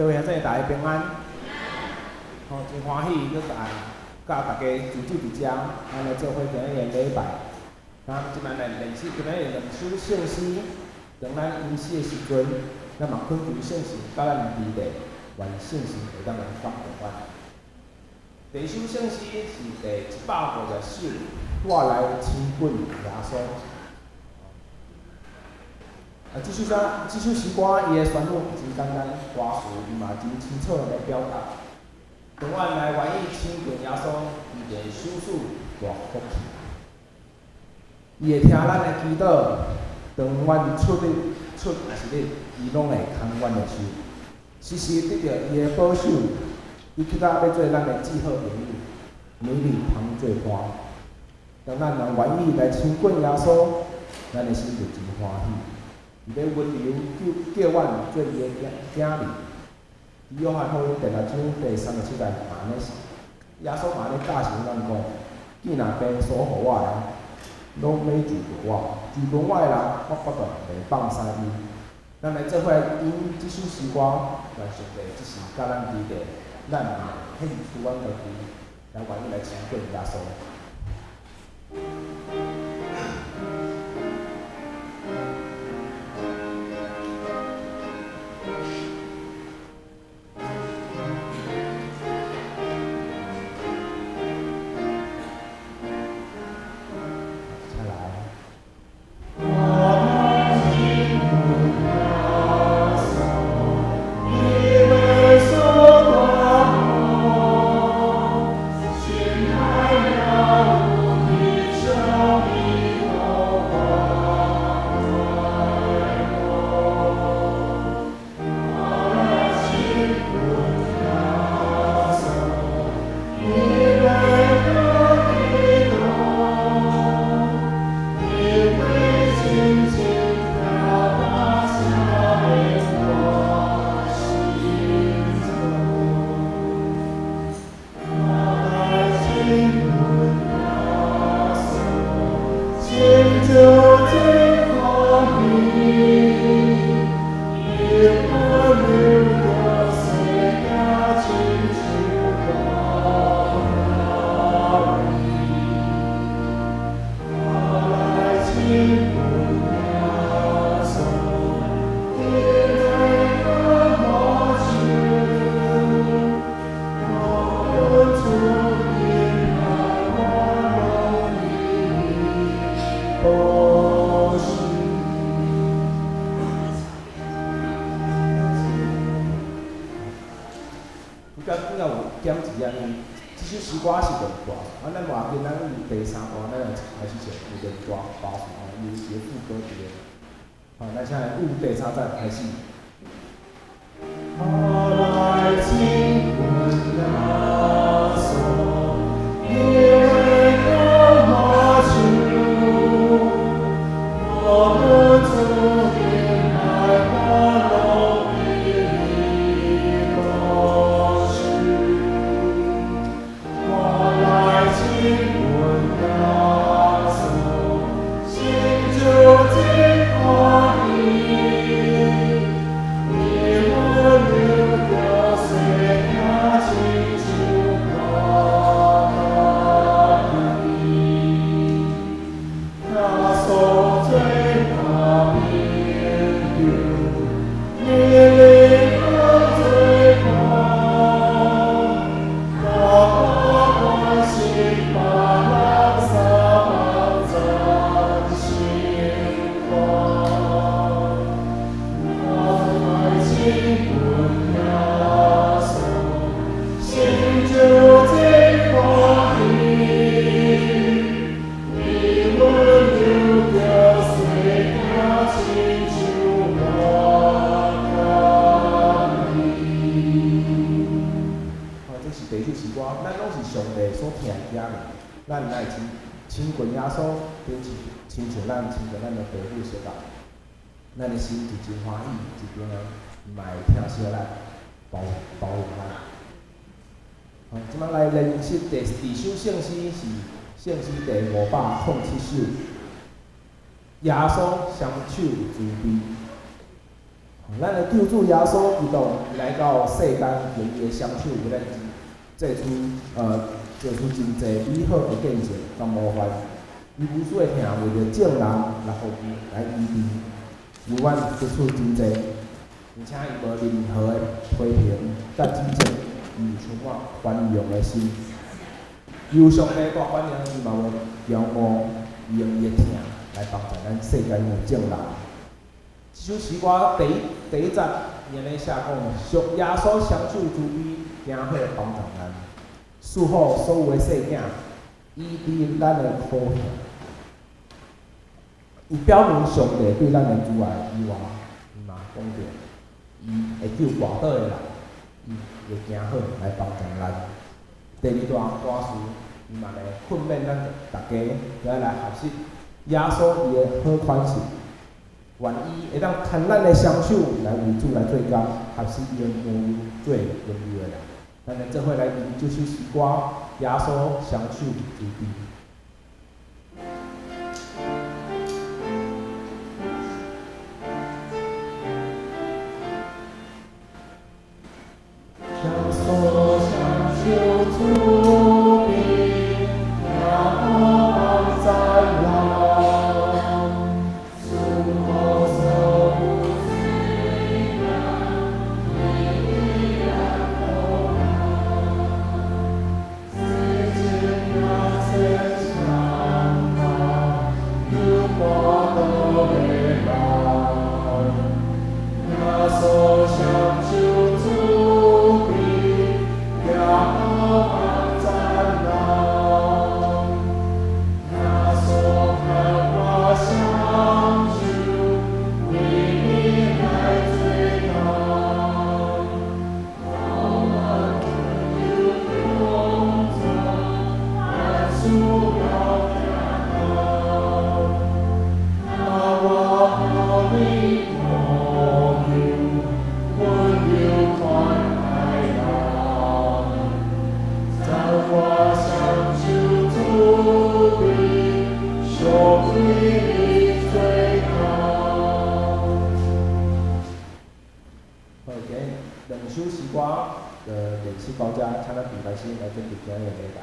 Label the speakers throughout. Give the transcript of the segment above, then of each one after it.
Speaker 1: 各位兄弟大家平安，吼真欢喜，佮甲大家聚伫遮，咱来做伙今日的礼拜。咱即摆来练习今日的两首圣诗，当咱吟诗的时阵，咱嘛恳求圣神甲咱伫地，愿圣神会当来感动阮。第一首圣诗是第150首，我来亲近耶稣。即首诗歌伊的旋律真简单，歌词伊嘛真清楚来表达。当阮来愿意亲近耶稣，伊就会赏赐大福气。伊会听咱的祈祷，当阮出也是入，伊拢会牵阮的手，时时得到伊的保守。伊去到要做咱的至好朋友，每日通做伴。当咱若愿意来亲近耶稣，咱的心就真欢喜。伊要温柔叫阮做伊的囝儿。约翰福音第6章第37节嘛安尼是，耶稣嘛安尼教示咱讲，既然被所予我的，拢要住着我，住着我的人，我绝对袂放生伊。咱来做伙因即首诗歌，愿上帝即时甲咱伫地，咱献出阮家己，来愿意来亲近耶稣。圣诗第507首，耶稣双手慈悲。咱的救主耶稣基督来到世间，用伊的双手为咱做出做出真济美好的见证甲模范。伊无数的疼为着众人来服务来医治，为阮付出真济，而且伊无任何的批评甲指责，伊充满宽容的心。有上帝大反应，伊嘛无骄傲，伊用伊的疼来帮助咱世间的众人。这首诗歌第一节，伊安尼写讲：属耶稣双手慈悲，行好帮助咱，赐好所有的细囝，医治咱的苦痛。伊表明上帝对咱的主爱以外，伊嘛讲着，伊会救跋倒的人，伊会行好来帮助咱。第二段歌词，伊嘛来训勉咱大家，来学习耶稣伊的好款式。愿意会当牵咱的双手来为主来做工，学习伊的模样，做荣耀的人。咱来做伙来吟这首诗歌《耶稣双手慈悲》。耶稣双手慈悲，仰赞扬。两首诗歌的练习高家，请咱平台先来准备今日的礼拜。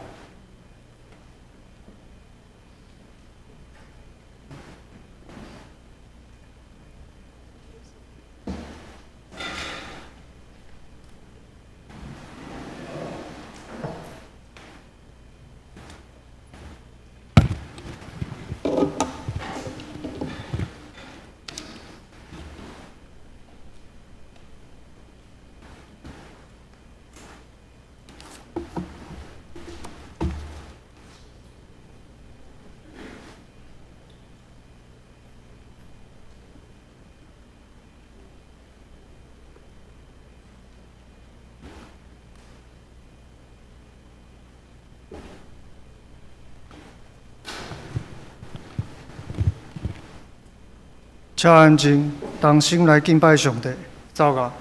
Speaker 2: 请安静，同心来敬拜上帝。走啊！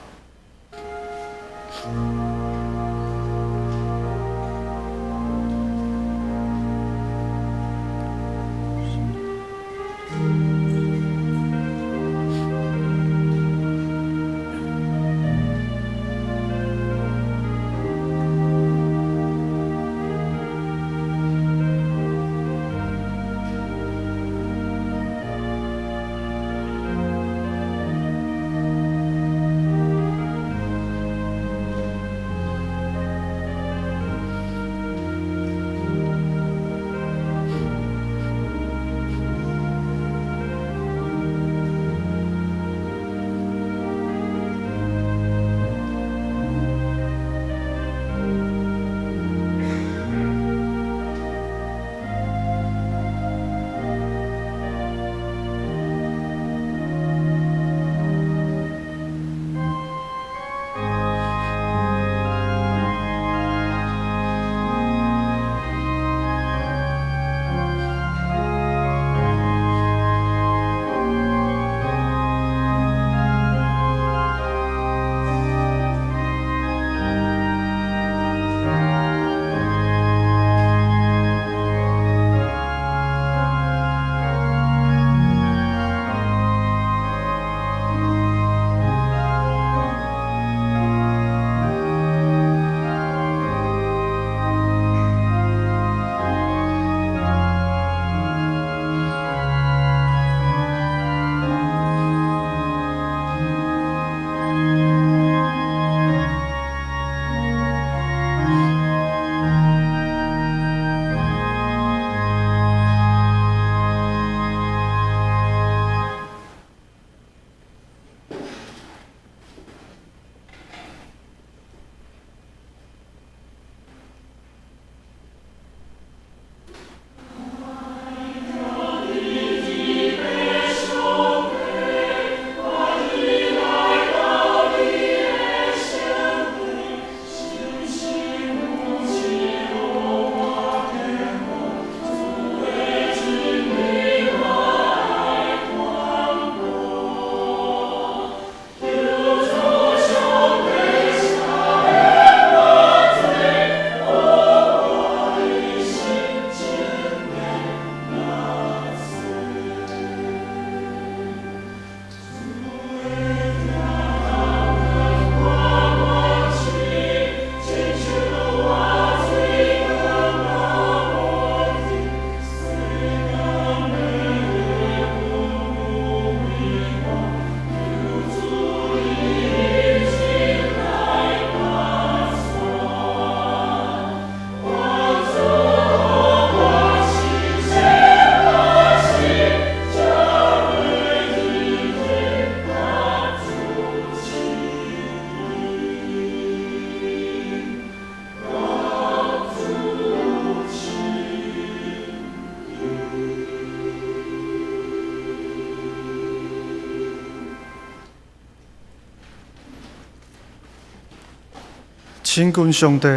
Speaker 2: 亲近上帝，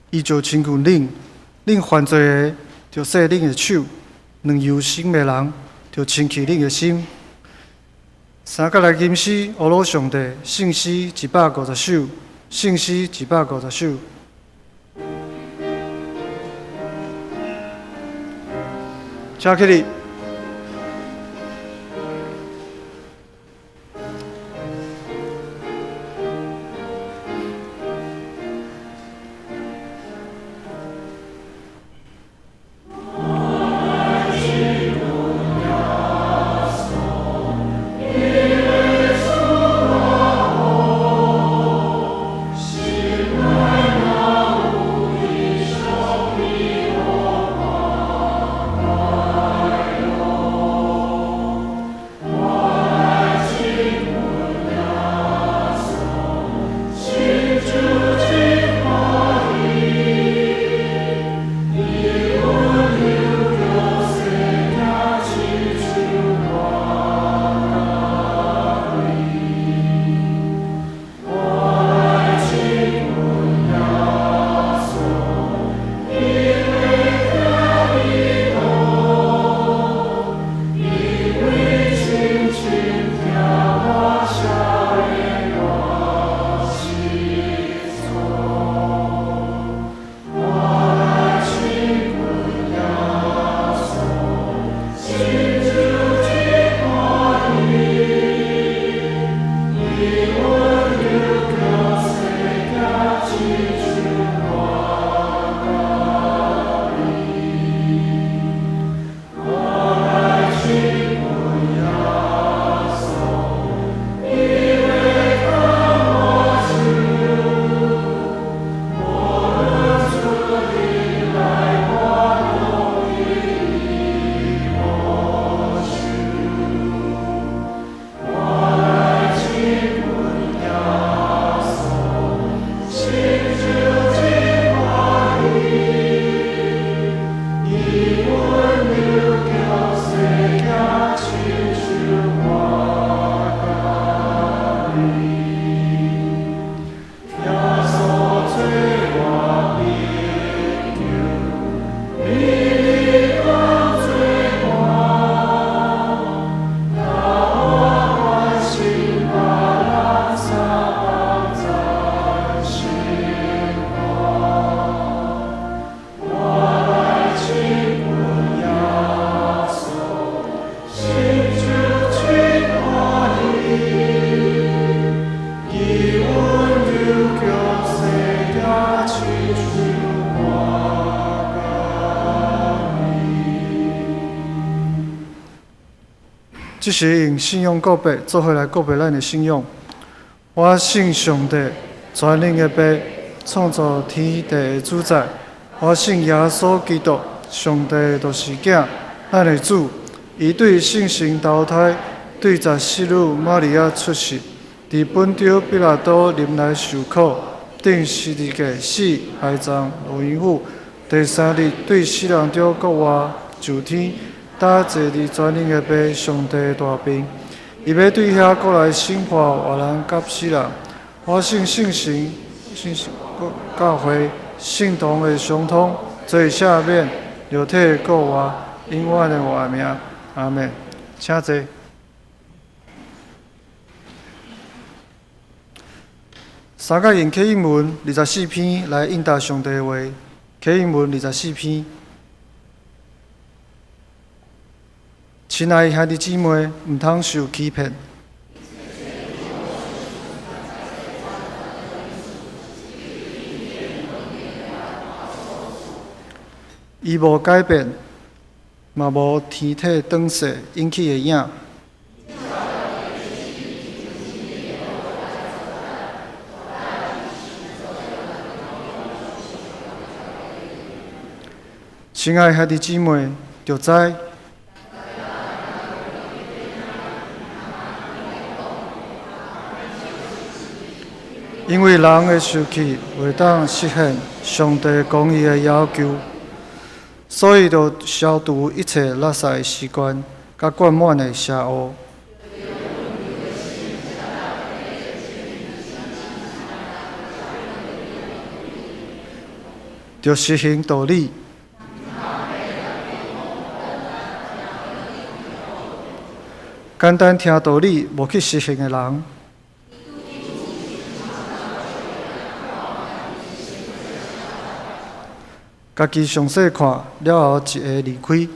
Speaker 2: 伊就亲近恁。恁犯罪的，就洗恁的手；两有心的人，就清气恁的心。三角来金丝，乌鲁上帝，圣诗150首，圣诗150首。请起立。即是用信仰告白，做伙来告白咱的信仰。我信上帝，全能的爸，创造天地的主宰。我信耶稣基督，上帝就是囝，咱的主。伊对圣神投胎，对14女玛利亚出世，伫本丢比拉多临来受苦，顶十字架死，埋葬罗云府。第3日对死人中国活就天。搭坐伫全能的爸上帝大边，伊要对遐过来审判活人甲死人。我信圣神、教会、圣堂的相通，做赦免、肉体国活、永远的活命。阿门。请坐。三角用启应文24篇来应答上帝的话。启应文24篇。亲爱的兄弟姊妹，毋通受欺骗。伊无改变，嘛无天体转世引起的影。亲爱的兄弟姊妹，就知。因为人的受气袂当实现上帝公义的要求，所以就消除一切垃圾的习惯，甲灌满的邪恶。着实行道理。简单听道理，无去实行的人，家己详细看了后，一下离开。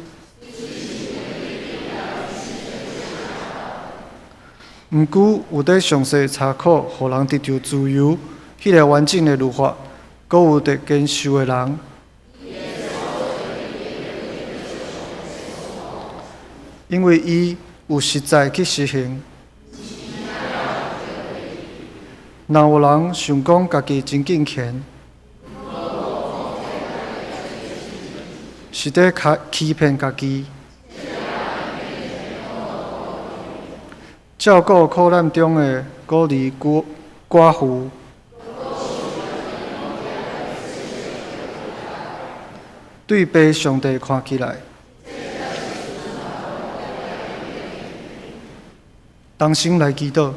Speaker 2: 毋久有伫详细查考，互人得到自由，迄个完整的律法，阁有伫坚守的人。因为伊有实在去实行。若有人想讲家己真敬虔，是伫欺骗家己。照顾苦难中的孤儿寡妇，对被上帝看起来，同心来祈祷。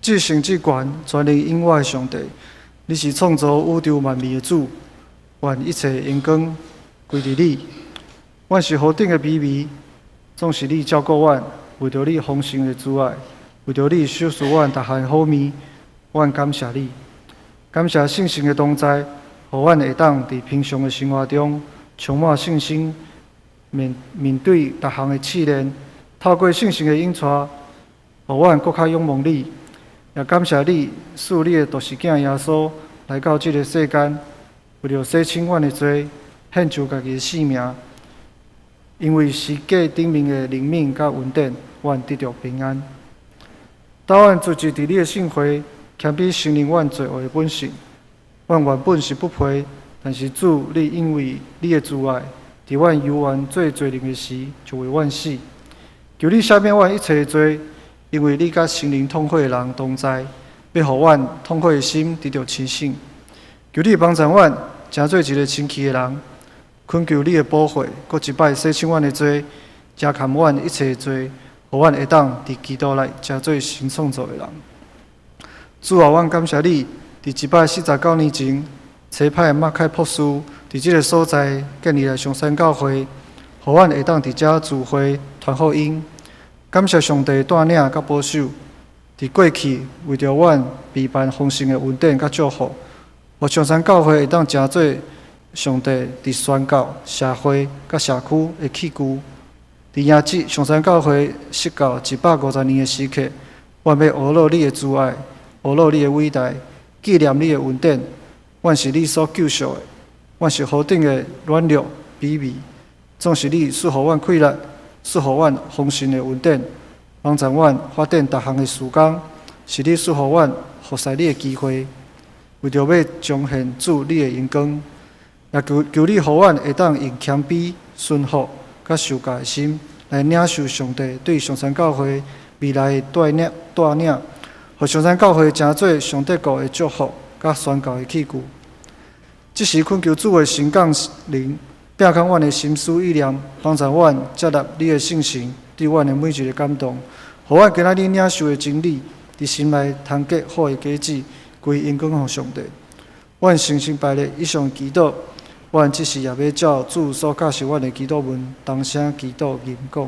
Speaker 2: 至圣至权，全能永活的上帝，你是创造宇宙万物的主，愿一切荣光归伫你。阮是何等的卑微，总是你照顾阮，为着你丰盛的慈爱，为着你守护阮逐项好物，阮感谢你。感谢圣神的同在，互阮会当伫平常的生活中充满信心，面对逐项的试炼。透过圣神的引带，互阮更较仰望你。也感谢你，赐你的独生囝耶稣来到这个世间，为了洗清阮的罪，献出家己的性命。因为世界顶面的灵敏甲稳定，阮得到平安。当阮自持伫你的圣会，谦卑承认阮罪恶的本性。阮原本是不配，但是主，你因为你的慈爱，伫阮犹原做罪人的时，就为阮死。求你赦免阮一切的罪，因为你甲心灵痛悔的人同在，要互阮痛悔的心得到清醒。求你帮助阮，成做一个清气的人。恳求你的保护，搁一摆洗清阮的罪，遮砍阮一切的罪，互阮会当伫基督内成做新创造的人。主啊，阮感谢你，伫一摆49年前，差派马凯博士伫即个所在建立了上山教会，互阮会当伫遮聚会传福音。感谢上帝带领甲保守，伫过去为着阮备办丰盛的稳定甲祝福，互上山教会会当成做上帝伫宣教、社会甲社区的器具。伫今日上山教会实到150年的时刻，阮要学乐你的慈爱，学乐你的伟大，纪念你的恩典。阮是你所救赎的，阮是何等的软弱卑微，总是你赐予阮快乐，赐予阮丰盛的恩典，帮助阮发展逐项的事工，是你赐予阮服侍你的机会，为着要彰显主你的荣光。也求你，互阮会当用谦卑、顺服、甲受教的心，来领受上帝对上山教会未来的带领，互上山教会成做上帝国的祝福，甲宣教的器具。即时恳求主的神降临，摒开阮的心思意念，帮助阮接纳你的圣神对阮的每一个感动，互阮今仔日领受的真理，伫心内通结好的果子，归荣光互上帝。阮诚心拜列以上祈祷。阮即时也要照主所教示阮的祈祷文，同声祈祷吟讲。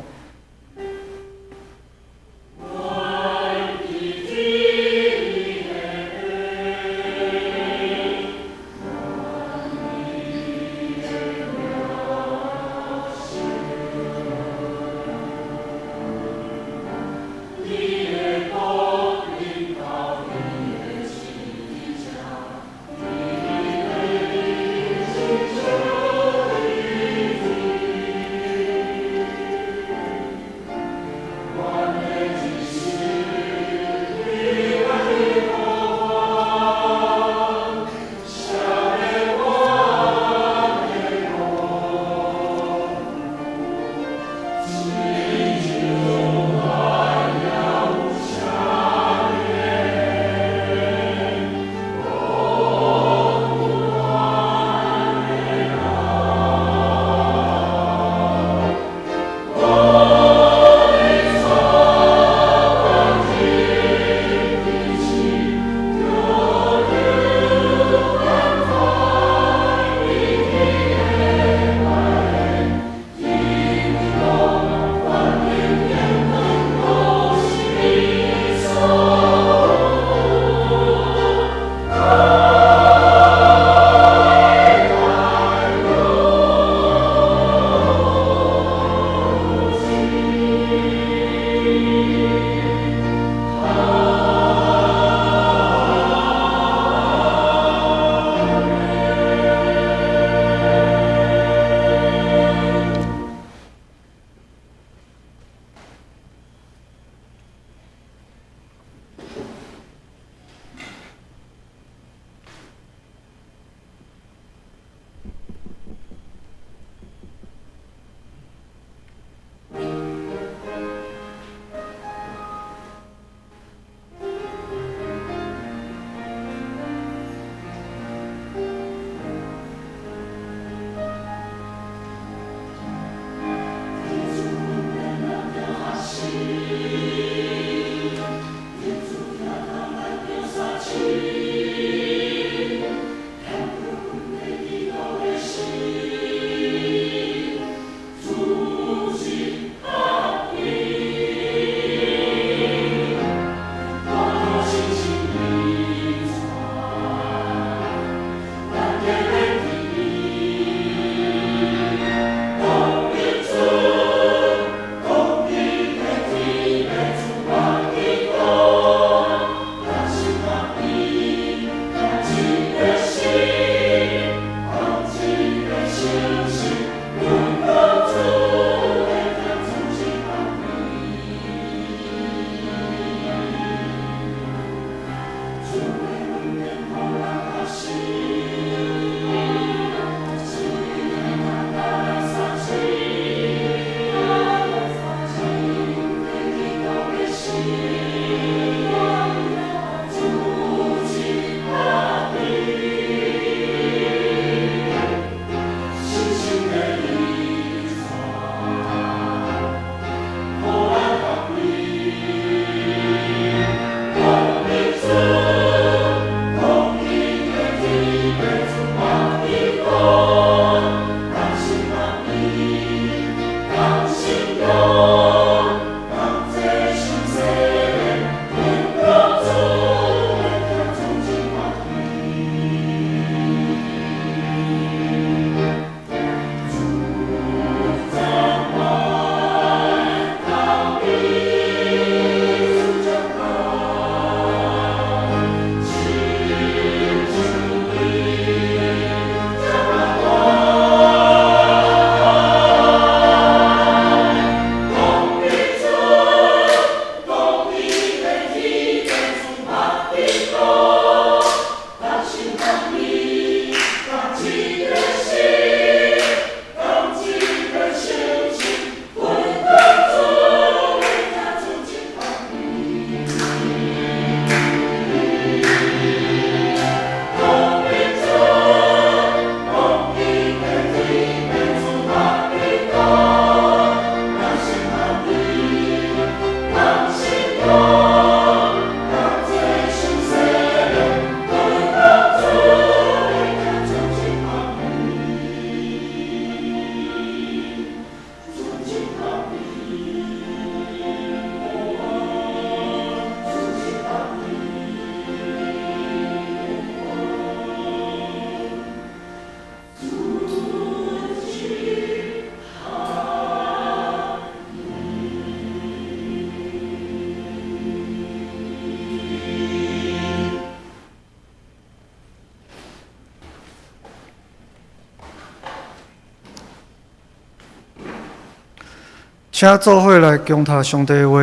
Speaker 2: 请做伙来共读上帝的话，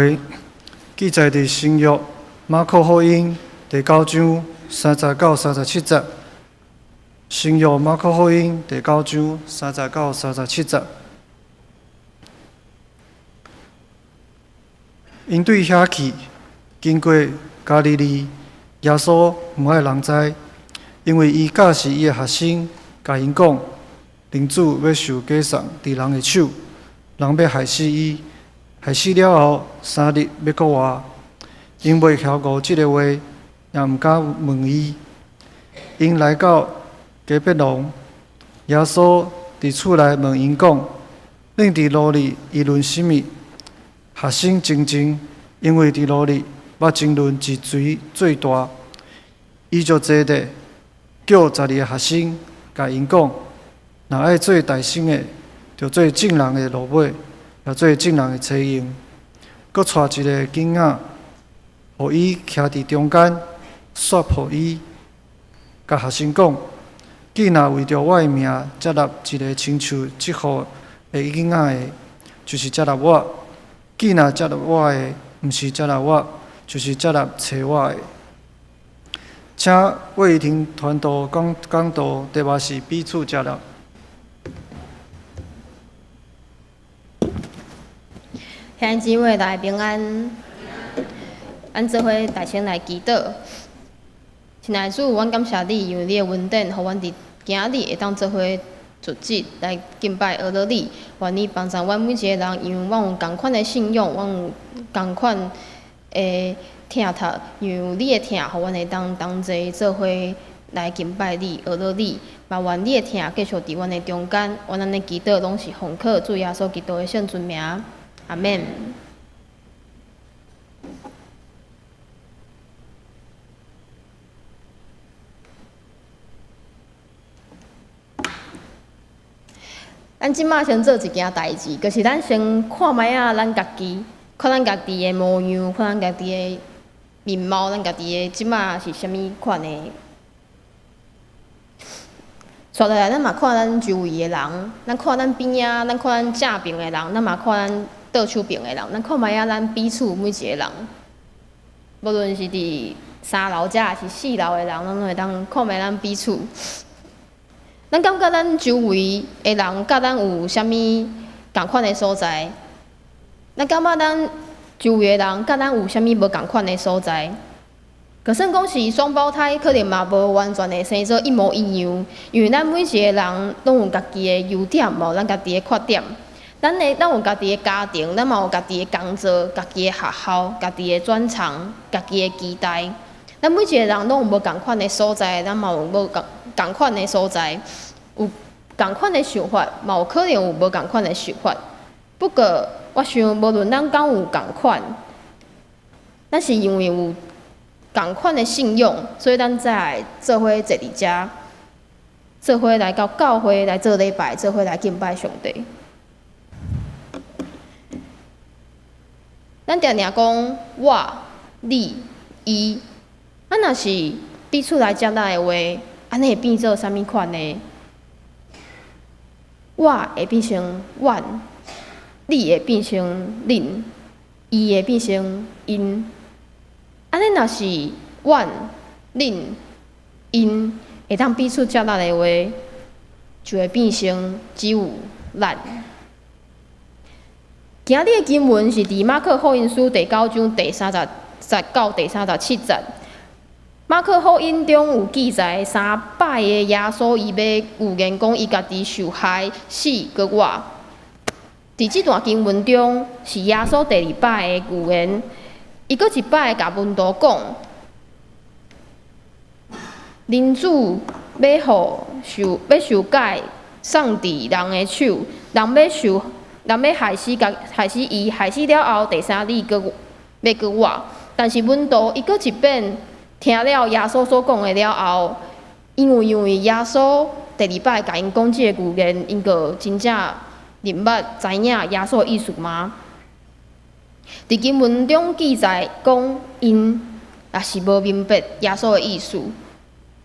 Speaker 2: 记载伫新约马可福音第9章39、37节。新约马可福音第9章39、37节。因对遐去，经过加利利，耶稣毋爱人知，因为伊教示伊的学生，甲因讲，人子要受假送伫人的手，人要害死伊，害死了后3日要搁活。因袂晓悟即个话，也毋敢问伊。因来到加别农，耶稣伫厝内问因讲：“恁伫路里议论甚物？”学生静静，因为伫路里捌争论之水最大。伊就坐地，叫12个学生，甲因讲：“若爱做大生的，就做正人的路尾，也做正人的车用。”搁带一个囡仔，互伊徛伫中间，说服伊，甲学生讲：“既若为着我的名接纳一个亲像即户的囡仔的，就是接纳我；既若接纳我的，毋是接纳我，就是接纳找我的。”请为听传道讲道，题目是彼此接纳。
Speaker 3: 兄弟姊妹来平安，咱做伙大声来祈祷。亲爱的主，阮感谢你，因为你的恩典，互阮伫今日会当做伙组织来敬拜阿罗你。愿你帮助阮每一个人，因为阮有共款的信仰，阮有共款的听读，因为你的听，互阮会当同齐做伙来敬拜你阿罗你。嘛愿你的听继续伫阮的中间，阮安尼祈祷拢是奉靠主耶稣基督的圣尊名。阿免。咱即马先做一件代志，就是咱先看卖啊，咱家己，看咱家己的模样，看咱家己的面貌，咱家己的即马是啥物款的。刷落来，咱嘛看咱周围的人，咱看咱边仔，咱看咱正边的人，咱嘛看咱倒手边的人，咱看卖啊，咱彼此每一个人，无论是伫3楼遮，还是4楼的人，咱拢会当看卖咱彼此。咱感觉咱周围的人甲咱有啥物共款的所在？咱感觉咱周围的人甲咱有啥物无共款的所在？就算讲是双胞胎，可能嘛无完全会生做一模一样，因为咱每一个人拢有家己的优点，嘛有咱家己的缺点。咱有家己的家庭，咱嘛有家己的工作、家己的学校、家己的专长、家己的期待。咱每一个人拢有无共款的所在，咱嘛有无共款的所在，有共款的想法，嘛有可能有无共款的想法。不过，我想无论咱敢有共款，咱是因为有共款的信仰，所以咱才会做伙坐伫遮，做伙来到教会来做礼拜，做伙来敬拜上帝。咱常常讲我、你、伊，啊，若是彼此来接纳的话，安尼会变做啥物款呢？我会变成阮，你会变成恁，伊会变成因。安尼若是阮、恁、因会当彼此接纳的话，就会变成只有咱。今日的经文是伫马可福音书第9章第30到第37节。马可福音中有记载3摆的耶稣伊要预言讲伊家己受害死搁活。伫即段经文中，是耶稣第2摆的预言。伊搁一摆甲门徒讲，人子要受解送伫人的手，人要害死伊，害死了后第3日要搁活。但是门徒伊搁一遍听了耶稣所讲的了后，因为耶稣第2摆甲因讲即个预言，因个真正明白知影耶稣的意思吗？伫经文中记载讲，因也是无明白耶稣的意思，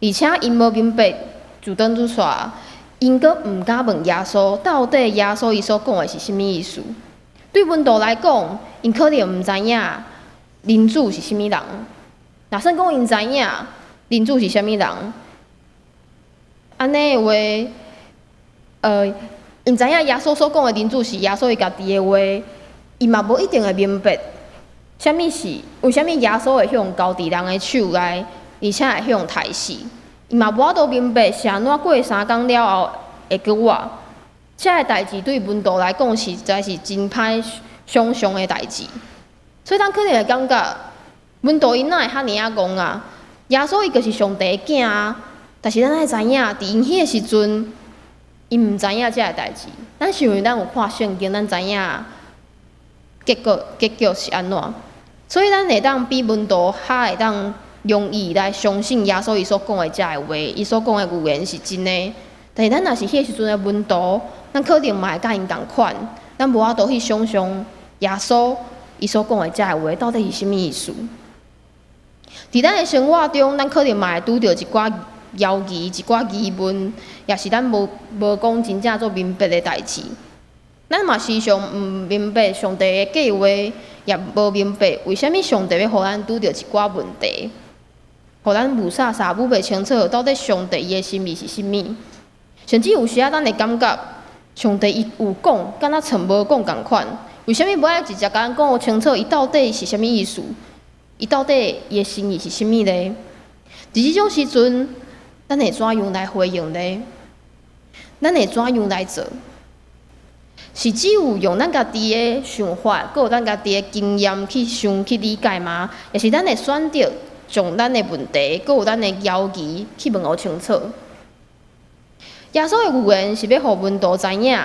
Speaker 3: 而且因无明白，就等于说，因阁毋敢问耶稣，到底耶稣伊所讲的是啥物意思？对门徒来讲，因可能毋知影人主是啥物人。若算讲因知影人主是啥物人，安尼的话，因知影耶稣所讲的人主是耶稣伊家己的话，伊嘛无一定会明白，啥物是为虾米耶稣会向交伫人的手内，而且会向刣死。伊嘛无法度明白是安怎过3工了后会结果。这个代志对门徒来讲实在是真歹想象的代志，所以咱可能会感觉门徒因哪会遐尔啊戆啊？耶稣伊就是上帝的囝啊！但是咱爱知影，伫因迄个时阵，因毋知影这个代志。咱是因为咱有看圣经，咱知影结局是安怎，所以咱会当比门徒较会当容易来相信耶稣伊所讲的这个话，伊所讲的预言是真的。但是咱若是迄个时阵的门徒，咱可能嘛会甲因共款，咱无法度去想象耶稣伊所讲的这个话到底是啥物意思。伫咱的生活中，咱可能嘛会拄着一寡犹疑、一寡疑问，也是咱无讲真正做明白的代志。咱嘛时常毋明白上帝的计划，也无明白为虾米上帝要互咱拄着一寡问题，互咱雾煞煞舞袂清楚到底上帝伊的心意是啥物。甚至有时啊，咱会感觉上帝伊有讲，敢若像无讲共款。为虾米无爱直接甲咱讲清楚，伊到底是啥物意思？伊到底伊的心意是啥物呢？伫即种时阵，咱会怎样来回应呢？咱会怎样来做？是只有用咱家己的想法，佮有咱家己的经验去想去理解吗？也是咱会选择将咱的问题，佮有咱的犹疑去问互清楚？耶稣的预言是要互门徒知影、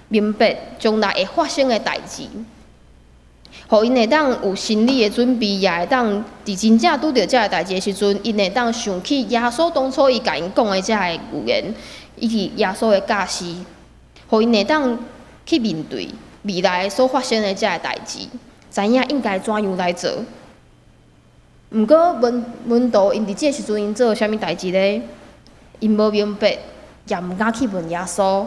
Speaker 3: 明白将来会发生的代志，互因会当有心理的准备，也会当伫真正拄着这个代志的时阵，因会当想起耶稣当初伊甲因讲的这个预言，以及耶稣的教示，互因会当去面对未来所发生的这个代志，知影应该怎样来做。毋过门徒因伫这时阵因做啥物代志呢？因无明白。也毋敢去问耶稣，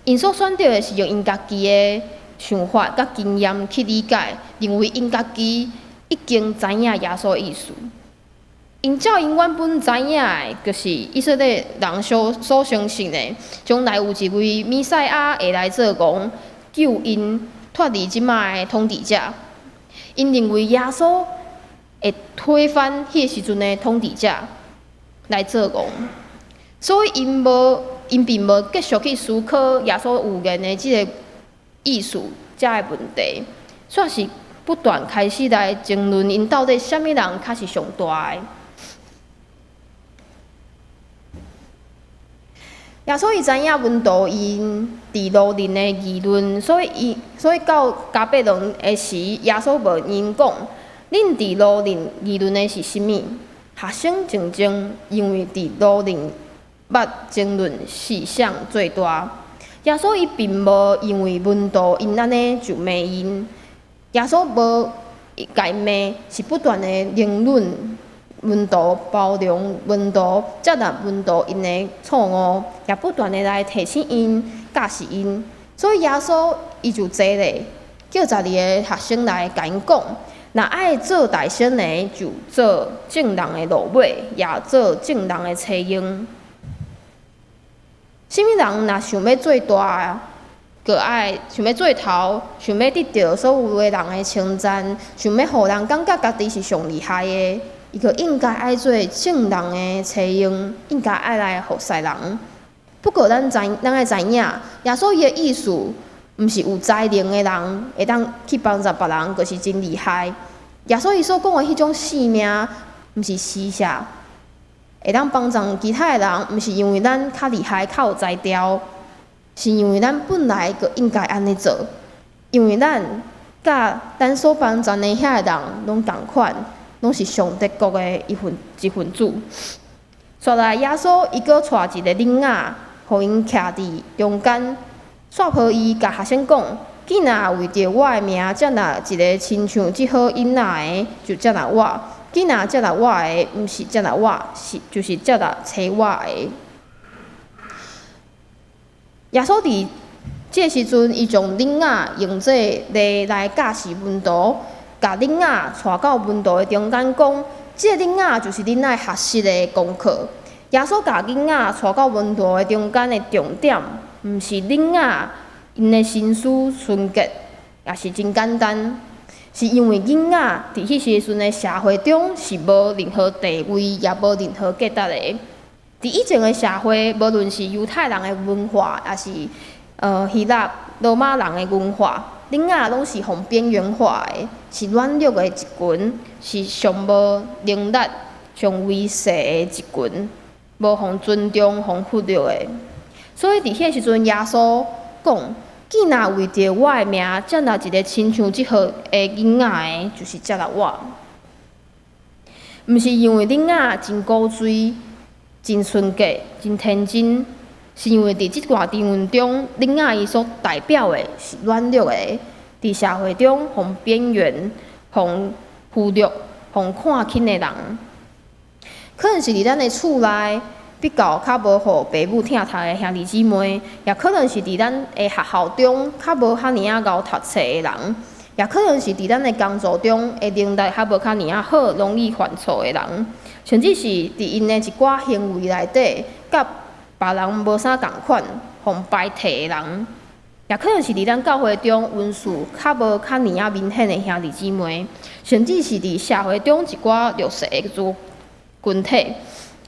Speaker 3: 因所选择的是用因家己的想法、甲经验去理解，认为因家己已经知影耶稣的意思。因照因原本知影的，就是以色列人所相信的，将来有一位弥赛亚会来做王，救因脱离即卖的统治者。因认为耶稣会推翻迄个时阵的统治者来做王。所以因并无继续去思考耶稣预言的即个意思、遮个问题，煞是不断开始来争论因到底啥物人较是上大的。耶稣伊知影门徒因伫路人的议论，所以到加百农的时，耶稣问因讲：恁伫路人议论的是啥物？学生静静，因为伫路人捌争论事项最大。耶稣伊并无因为门徒因安尼就骂因，耶稣无甲因骂，是不断的争论门徒，包容门徒，接纳门徒因的错误，也不断的来提醒因、教示因。所以耶稣伊就坐咧，叫12个学生来甲因讲：若爱做大先的，就做正人的路尾，也做正人的车用。什么人若想要做大，就爱想要做头，想要得到所有的人的称赞，想要互人感觉家己是上厉害的，伊就应该爱做正人的车用，应该爱来服侍人。不过咱爱知影，耶稣伊的意思，毋是有才能的人会当去帮助别人，就是真厉害。耶稣伊所讲的迄种性命，毋是施舍。会当帮助其他的人，毋是因为咱较厉害、较有才调，是因为咱本来就应该安尼做。因为咱甲咱所帮助的遐个人拢同款，拢是上帝国的一份子。煞来耶稣伊阁带一个囡仔，互因徛伫中间，煞抱伊甲学生讲：既若为着我的名接纳一个亲像即好囡仔的，就接纳我。既若接纳我的，毋是接纳我，就是接纳找我的。耶稣伫这时阵，伊将囡仔用这例来教示门徒，甲囡仔带到门徒的中间，讲，这囡仔就是恁爱学习的功课。耶稣甲囡仔带到门徒的中间的重点，毋是囡仔因的心思纯洁，也是真简单，是因为囡仔伫迄时阵的社会中是无任何地位，也无任何价值的。伫以前的社会，无论是犹太人的文化，也是希腊、罗马人的文化，囡仔拢是互边缘化的，是软弱的一群，是上无能力、上微细的一群，无互尊重、互忽略的。所以伫迄时阵，耶稣讲：既若为着我的名接纳一个亲像即号的囡仔的，就是接纳我。毋是因为囡仔真古锥、真纯洁、真天真，是因为伫即段经文中，囡仔伊所代表的是软弱的，伫社会中互边缘、互忽略、互看轻的人。可能是伫咱的厝内比较无互爸母疼读的兄弟姊妹，也可能是伫咱的学校中较无遐尔熬读册的人，也可能是伫咱的工作中的能力较无遐尔好，容易犯错的人，甚至是伫因的一寡行为内底，甲别人无啥共款，互排斥的人，也可能是伫咱教会中温数较无遐尔明显的兄弟姊妹，甚至是伫社会中一寡弱势的群体。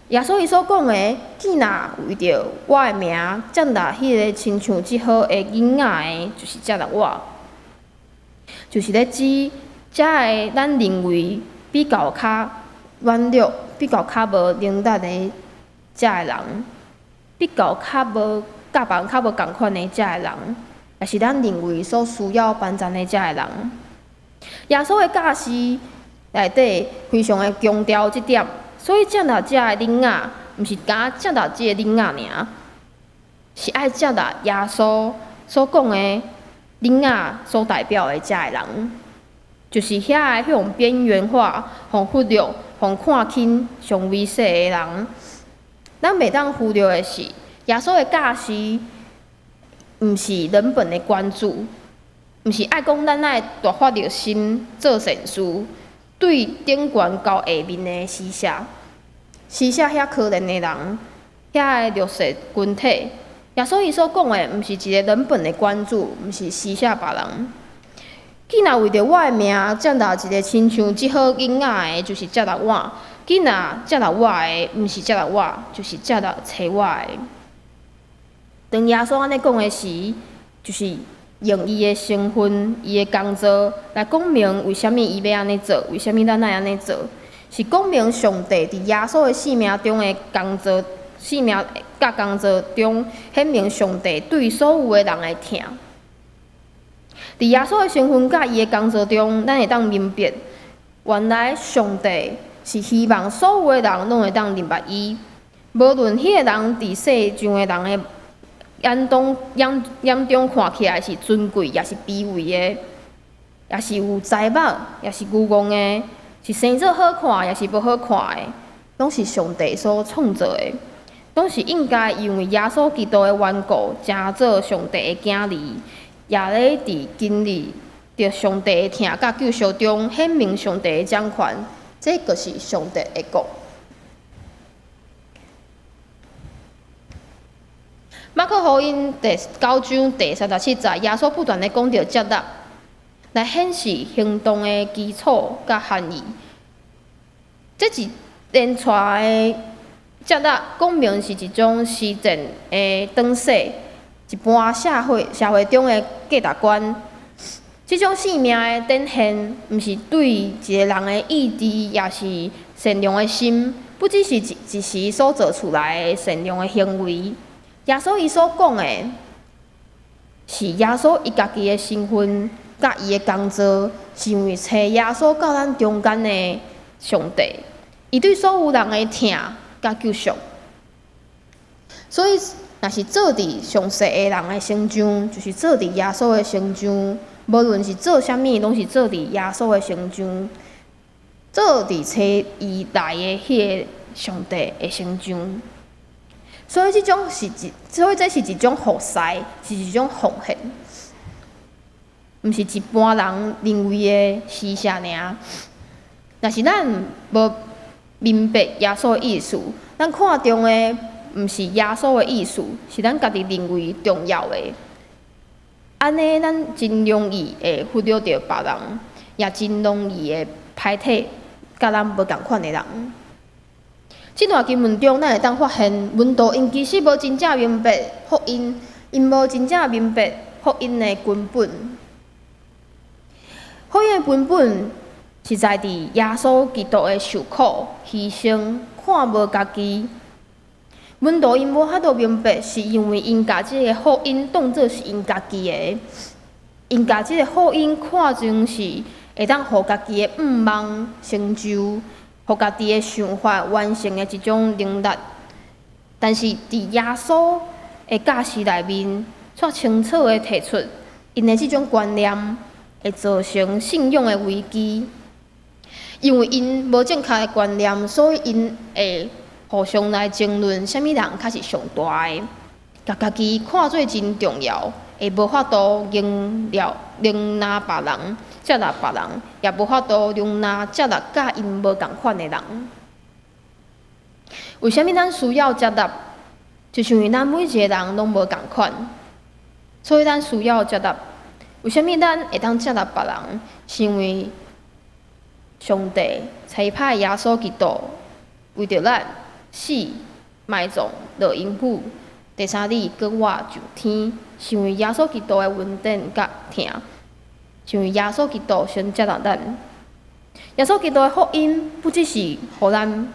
Speaker 3: 耶稣伊所讲的，既若为着我的名接纳迄个亲像即号的囡仔的，就是接纳我，就是咧指遮个咱认为比较较软弱、比较较无能力的遮个人，比较较无甲别人较无共款的遮个人，也是咱认为所需要帮助的遮个人。耶稣的教示内底非常的强调即点。所以接纳遮个囡仔，毋是敢接纳即个囡仔尔，是爱接纳耶稣所讲的囡仔所代表的遮个人，就是遐个向边缘化、互忽略、互看轻、上微细的人。咱袂当忽略的是，耶稣的教示，毋是人本的关注，毋是爱讲咱爱大发热心做善事。对顶悬到下面的施舍，施舍遐可怜的人，遐个弱势群体，耶稣伊所讲的，毋是一个人本的关注，毋是施舍别人。既若为着我的名接纳一个亲像即号囡仔的，就是接纳我；既若接纳我的，毋是接纳我，就是接纳找我的。当耶稣安尼讲的时，就是用伊的身份、伊的工作来讲明为虾米伊要安尼做，为虾米咱爱安尼做，是讲明上帝伫耶稣的生命中的工作、生命甲工作中显明上帝对所有的人的疼。伫耶稣的身份甲伊的工作中，咱会当明白，原来上帝是希望所有的人拢会当明白伊，无论迄个人伫世上的人的眼中看起来是尊贵，也是卑微的，也是有才目，也是愚戆的，是生做好看，也是无好看的，拢是上帝所创造的，拢是应该因为耶稣基督的缘故，成做上帝的囝儿，也咧伫经历着上帝的疼甲救赎中显明上帝的掌权，这就是上帝的国。马可福音第9章第37节，耶稣不断地讲到接纳，来显示行动的基础甲含义。这一连串的接纳，讲明是一种实践的转世，一般社会中的价值观。这种生命的展现，毋是对一个人的意志，也是善良的心，不只是一时所做出来的善良的行为。耶稣伊所讲的，是耶稣伊家己的身份，甲伊的工作，是因为找耶稣到咱中间的上帝，伊对所有人的疼甲救赎。所以，若是做伫上世的人的身上，就是做伫耶稣的身上，无论是做啥物，拢是做伫耶稣的身上，做伫找伊来的迄个上帝的身上。所以这是一种服侍，是一种奉献，毋是一般人认为的施舍尔。若是咱无明白耶稣的意思，咱看重的毋是耶稣的意思，是咱家己认为重要的。安尼，咱真容易会忽略着别人，也真容易会排斥甲咱无共款的人。这段经文中，咱会当发现，门徒因其实无真正明白福音，因无真正明白福音的根本。福音的根本是在伫耶稣基督的受苦、牺牲、看无家己。门徒因无法度明白，是因为因甲即个福音当作是因家己的，因甲即个福音看成是会当互家己的愿望成就，互家己的想法完成的一种能力。但是伫耶稣的教示内面，却清楚地提出，因的即种观念会造成信仰的危机。因为因无正确的观念，所以因会互相来争论，啥物人才是上大的，甲家己看做真重要，会无法度容纳别人，接纳别人，也无法度容纳接纳甲因无共款的人。为虾米咱需要接纳？就是因为咱每一个人拢无共款，所以咱需要接纳。为虾米咱会当接纳别人？是因为上帝差派耶稣基督为着咱死、埋葬、落阴府，第三日搁活上天，是因为耶稣基督的恩典甲疼，是因为耶稣基督先接纳咱。耶稣基督的福音不只是互咱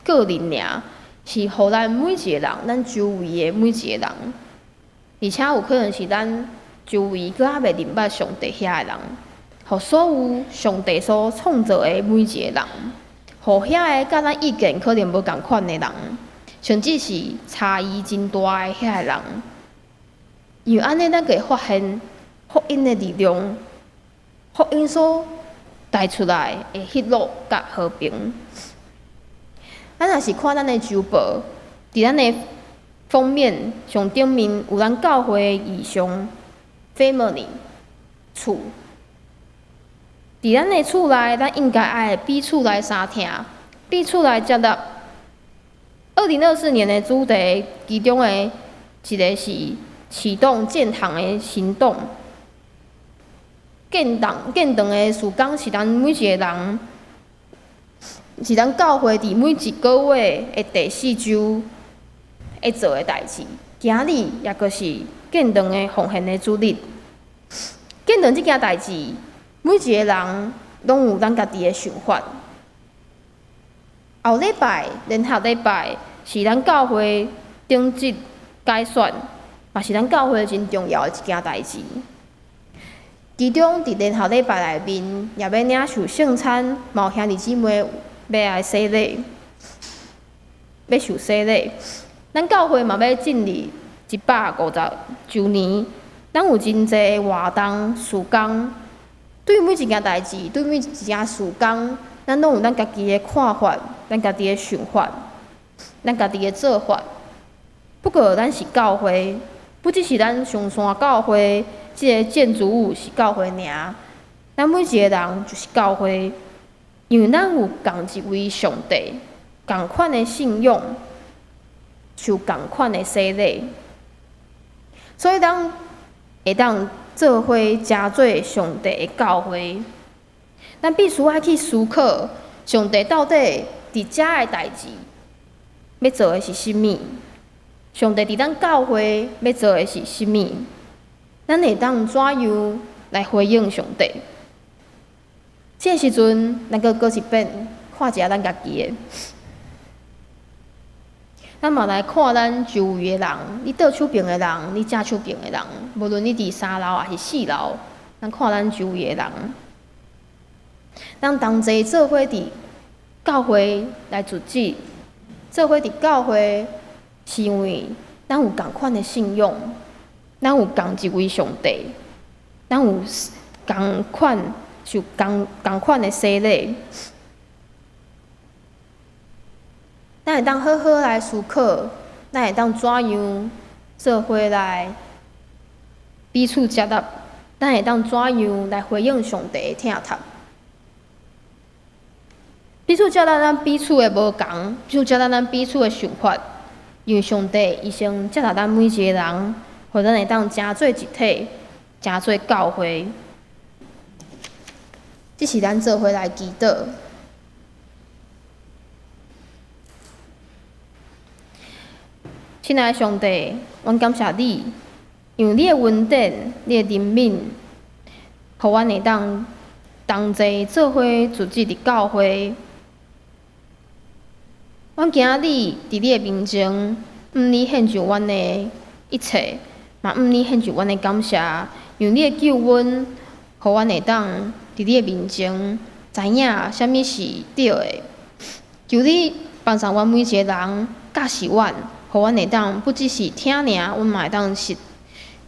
Speaker 3: 个人尔，是互咱每一个人，咱周围的每一个人，而且有可能是咱周围搁还袂明白上帝遐个人，互所有上帝所创造的每一个人，互遐个甲咱意见可能无共款的人，甚至是差异真大的遐个人，因为安尼咱可以发现福音的力量，福音所带出来的喜乐甲和平。咱若是看咱的周报，伫咱的封面上顶面有咱教会的意象 family 厝。伫咱的厝内，咱应该爱彼此来相听，彼此来接纳。2024年的主题，其中的一个是启动建堂的行动。建堂的事工是咱每一个人，是咱教会伫每一个月的第4周会做的代志。今日也就是建堂的奉献的主日。建堂这件代志，每一个人拢有咱家己的想法。后礼拜、连下礼拜是咱教会顶级改选，嘛是咱教会真重要的一件代志。其中伫连下礼拜内面，也要领受圣餐，嘛有兄弟姊妹要来洗礼，要受洗礼。咱教会嘛要进入150周年，咱有真侪活动、事工。对每一件代志，对每一件事工，咱拢有咱家己的看法，咱家己的想法，咱家己的做法。不过，咱是教会，不只是咱上山教会，即个建筑物是教会尔，咱每一个人就是教会，因为咱有共一位上帝，共款的信仰，受共款的洗礼，所以咱会当做伙加做上帝的教会。咱必须爱去思考，上帝到底伫遮的代志要做的是甚物？上帝伫咱教会要做的是甚物？咱会当怎样来回应上帝？这个时阵，咱搁一遍看一下咱家己的。咱嘛来看咱周围的人，你倒手边的人，你正手边的人，无论你伫3楼还是4楼，咱看咱周围的人。咱同齐做伙伫教会来组织，做伙伫教会，是因为咱有共款的信仰，咱有共一位上帝，咱有共款受共款的洗礼。咱会当好好来思考，咱会当怎样做伙来彼此接纳？咱会当怎样来回应上帝的听塔？彼此接纳咱彼此的无共，彼此接纳咱彼此的想法，因为上帝伊先接纳咱每一个人，互咱会当成做一体，成做教会。这是咱做伙来祈祷。亲爱的上帝，阮感谢你，因为你的恩典、你的怜悯，互阮会当同齐做伙组织伫教会。阮今仔日伫你的面前，你献上阮的一切，嘛你献上阮的感谢，因为你的救恩，互阮会当伫你的面前知影啥物是对的。求你帮助阮每一个人，教示阮。互阮会当不只是听尔，阮嘛会当实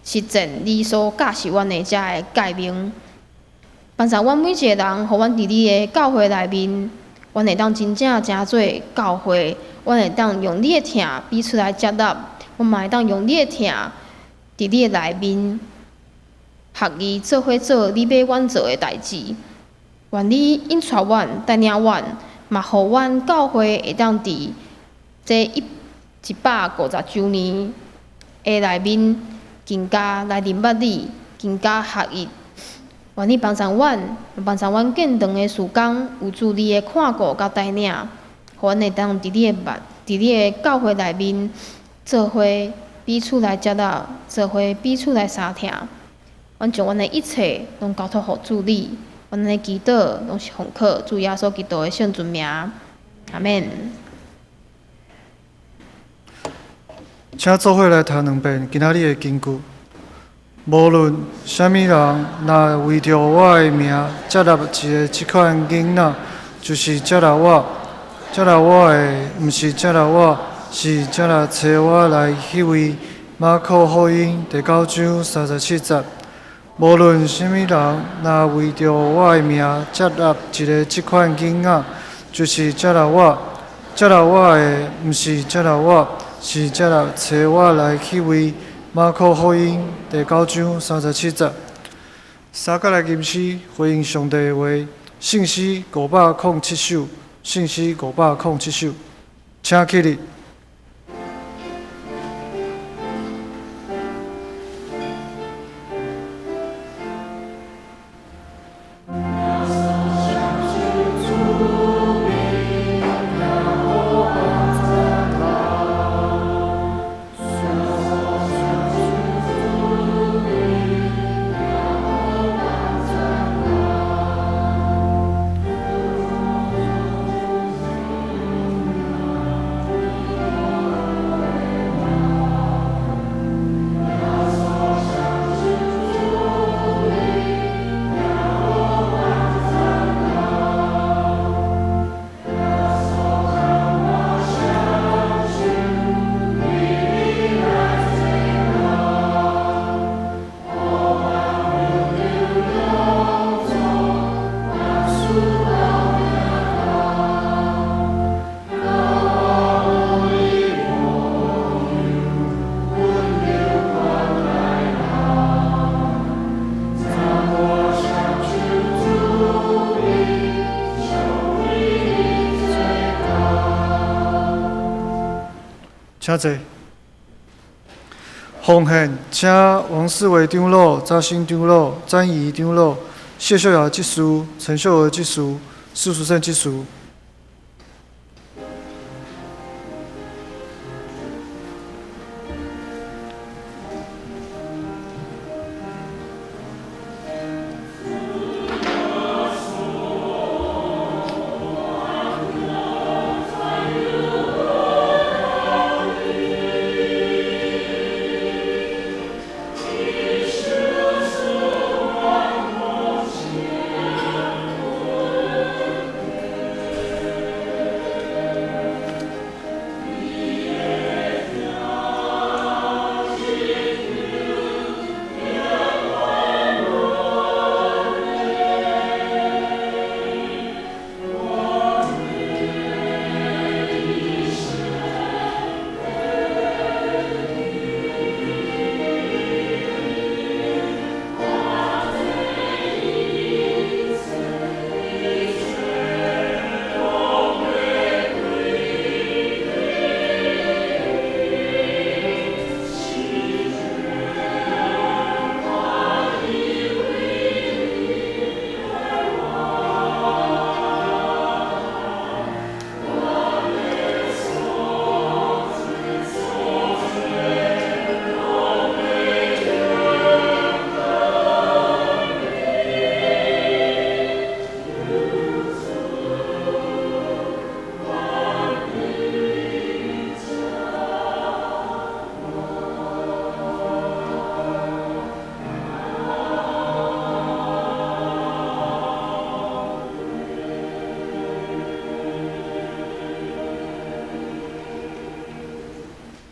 Speaker 3: 践你所教示阮的遮个诫命。帮助阮每一个人，互阮伫你的教会内面，阮会当真正成做教会。阮会当用你的听彼此来接纳，阮嘛会当用你的听伫你的内面学伊做伙做你要阮做的代志。愿你引带阮、带领阮，嘛互阮教会会当伫这150周年的内面，更加来明白你，更加合一。愿你帮助阮，帮助阮更长的时间，有助你的看顾甲带领，互阮会当伫你的教会内面做伙彼此来接纳，做伙彼此来相听。阮将阮的一切拢交托互主你，阮的祈祷拢是奉靠主耶稣基督的圣尊名，阿免。
Speaker 2: 请做伙来读两遍今仔日的经句。无论啥物人，若为着我的名接纳即款囡仔，就是接纳我。接纳我的，毋是接纳我，是接纳找我来迄位。马可福音第9章37节。无论啥物人，若为着我的名接纳即款囡仔，就是接纳我。接纳我的，毋是接纳我。是接纳找我来迄位。马可福音第9章37节。三角来吟诗回应上帝的话，信诗507首，信诗507首，请起立。请坐。奉献，请王世伟长老、查新长老、展仪长老、谢秀雅执事、陈秀娥执事、施淑胜执事。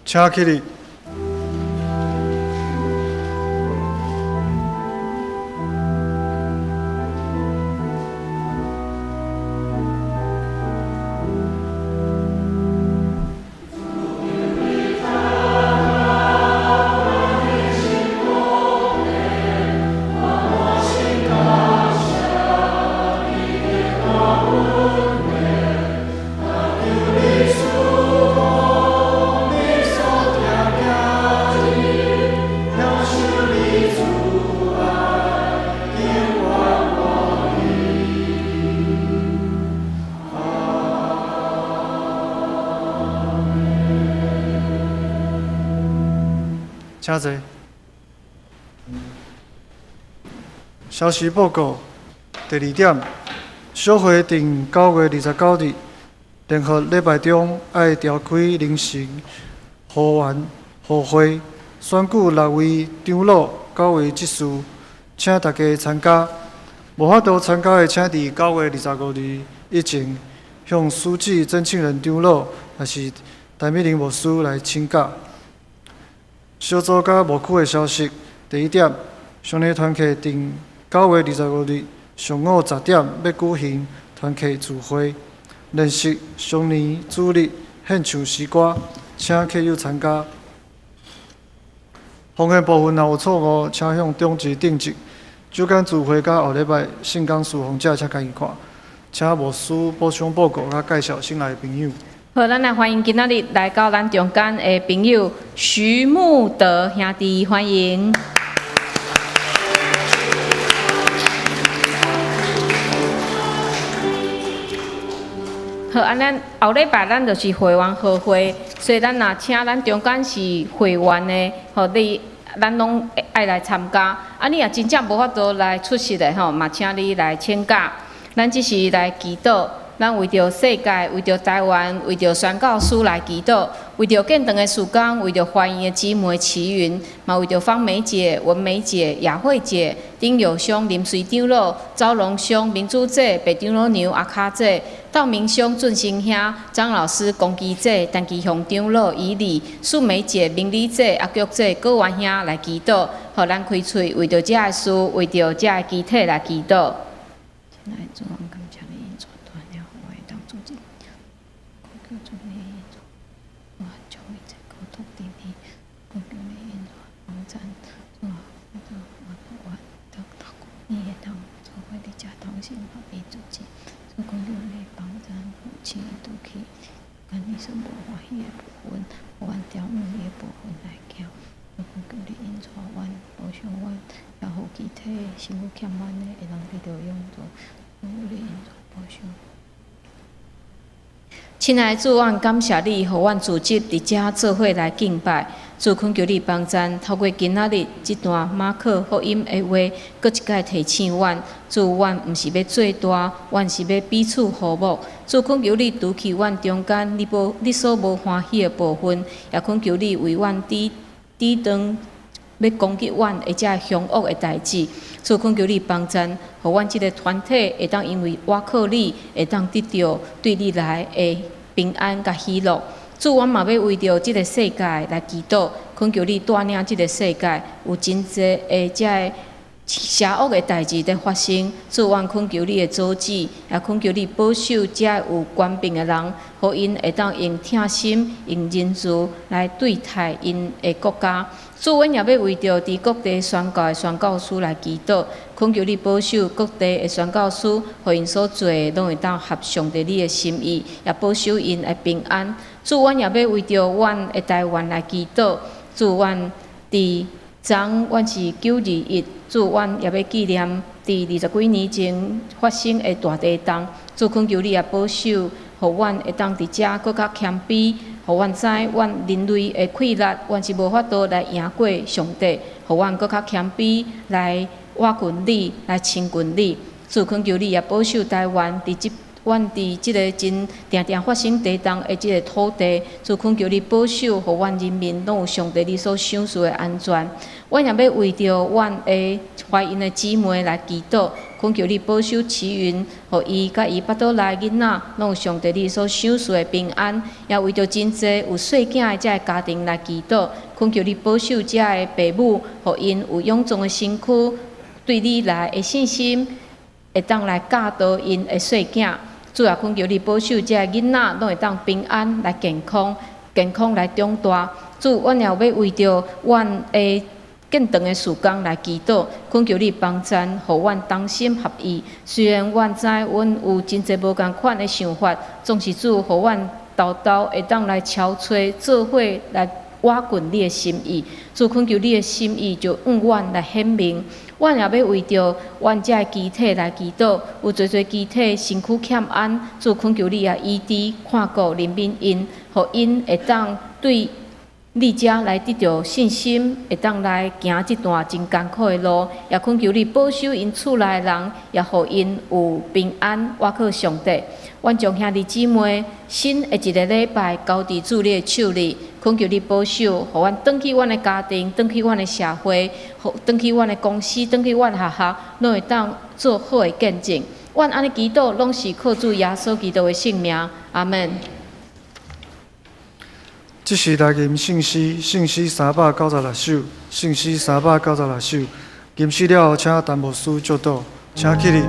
Speaker 2: 请起立。请坐。消息报告第2点，小会定9月29日，联合礼拜中爱召开凌晨会员互会，选举6位长老9位执事，请大家参加。无法度参加的，请伫9月25日以前向书记曾庆仁长老也是戴美玲牧师来请假。小组甲牧区的消息，第1点，上礼团契定9月25日上午10点要举行团契聚会，练习上年主日献唱诗歌，请客友参加。奉献部分若有错误，请向中级订正。酒间聚会甲后礼拜圣港事奉者，请家己看。请牧师补充报告甲介绍新来的朋友。
Speaker 4: 好，咱来欢迎今仔日来到咱中间的朋友徐慕德兄弟，欢迎。好，咱后礼拜咱就是会员合会，所以咱若请咱中间是会员的，吼你咱拢爱来参加。你若真正无法度来出席的吼，嘛请你来请假。咱只是来祈祷。咱为着世界，为着台湾，为着宣教师来祈祷，为着建堂的事工，为着欢迎的姊妹齐云，嘛为着方梅姐、文梅姐、雅慧姐、丁友兄、林水长老、赵龙兄、民主姐、白长老娘、阿卡姐、道明兄、俊生兄、张老师、公基姐、陈其雄长老、以礼、素梅姐、明理姐、阿菊姐、郭元兄来祈祷，互咱开喙为着这个事，为着这个机体来祈祷。亲爱的主，阮感谢你，互阮组织伫遮做伙来敬拜。主，恳求你帮赞，透过今仔日这段马可福音的话，搁一届提醒阮。主，阮毋是要做大，阮是要彼此和睦。主，恳求你除去阮中间你所无欢喜的部分，也恳求你为阮抵挡要攻击阮或者凶恶的代志。主，恳求你帮赞，互阮即个团体会当因为倚靠你，会当得到对你来的平安甲喜乐。主，阮嘛要为着即个世界来祈祷，恳求你带领即个世界有真济的遮个邪恶的代志在发生。主，阮恳求你的阻止，也恳求你保守遮有权柄的人，互因会当用疼心、用仁慈来对待因的国家。主，阮也要为着伫各地宣教的宣教师来祈祷，恳求你保守各地的宣教师，互因所做的拢会当合上帝你的心意，也保守因的平安。主，阮也要为着阮的台湾来祈祷。主，阮伫昨阮是9日，主，阮也要纪念伫20几年前发生的大地震。主，恳求你也保守，互阮会当伫遮搁较谦卑。互阮知，阮人类的溃烂，阮是无法度来赢过上帝。互阮搁较谦卑，来倚靠你，来亲近你。主，恳求你也保守台湾伫即阮伫即个真定定发生地动的即个土地，主恳求你保守，互阮人民拢有上帝你所赏赐的安全。阮也要为着阮的怀孕的姊妹来祈祷，恳求你保守齐云，互伊甲伊腹肚内囡仔拢有上帝你所赏赐的平安。也为着真济有细囝的遮个家庭来祈祷，恳求你保守遮个父母，互因有勇壮的身躯，对你来的信心，会当来教导因的细囝。主也恳求你保守遮个囡仔，拢会当平安来健康来长大。主，阮也要为着阮的更长的时间来祈祷，恳求你帮赞，互阮同心合意。虽然阮知阮有真济无共款的想法，总是主，互阮豆豆会当来敲吹做伙来挖掘你的心意。主，恳求你的心意就向阮来显明。阮也要为着阮遮的机体来祈祷，有侪机体身躯欠安，主恳求你也医治看顾人民因，互因会当对你遮来得到信心，会当来行即段真艰苦的路，也恳求你保守因厝内的人，也互因有平安，倚靠上帝。阮将兄弟姊妹新的一个礼拜交伫主你的手里，恳求你保守，互阮转去阮的家庭，转去阮的社会，转去阮的公司，转去阮的学校，拢会当做好的见证。阮安尼祈祷，拢是靠主耶稣基督的圣名，阿门。
Speaker 2: 即是来吟圣诗396首，圣诗396首。吟诗了后，请陈牧师教导，请起立。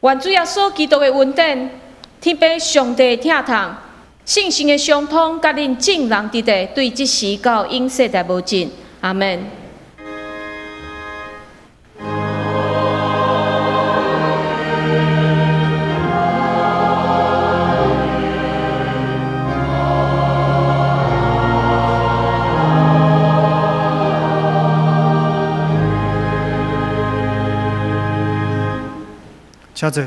Speaker 4: 愿主耶稣基督的恩典，天父上帝疼痛，信心的相通，甲恁众人伫地，对即时到永世代无尽。阿门。
Speaker 2: 请坐。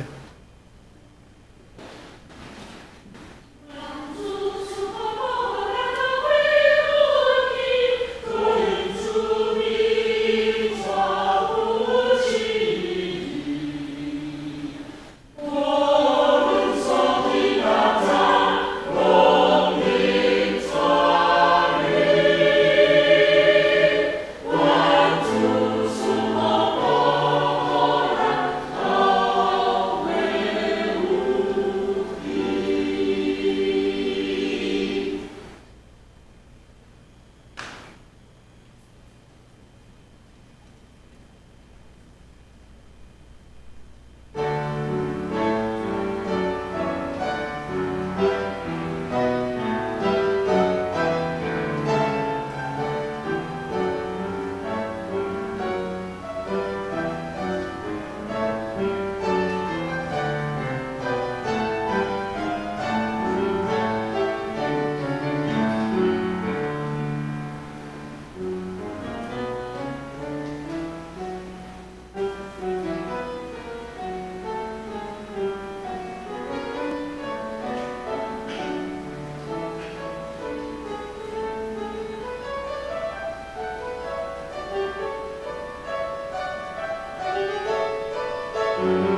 Speaker 1: Amen.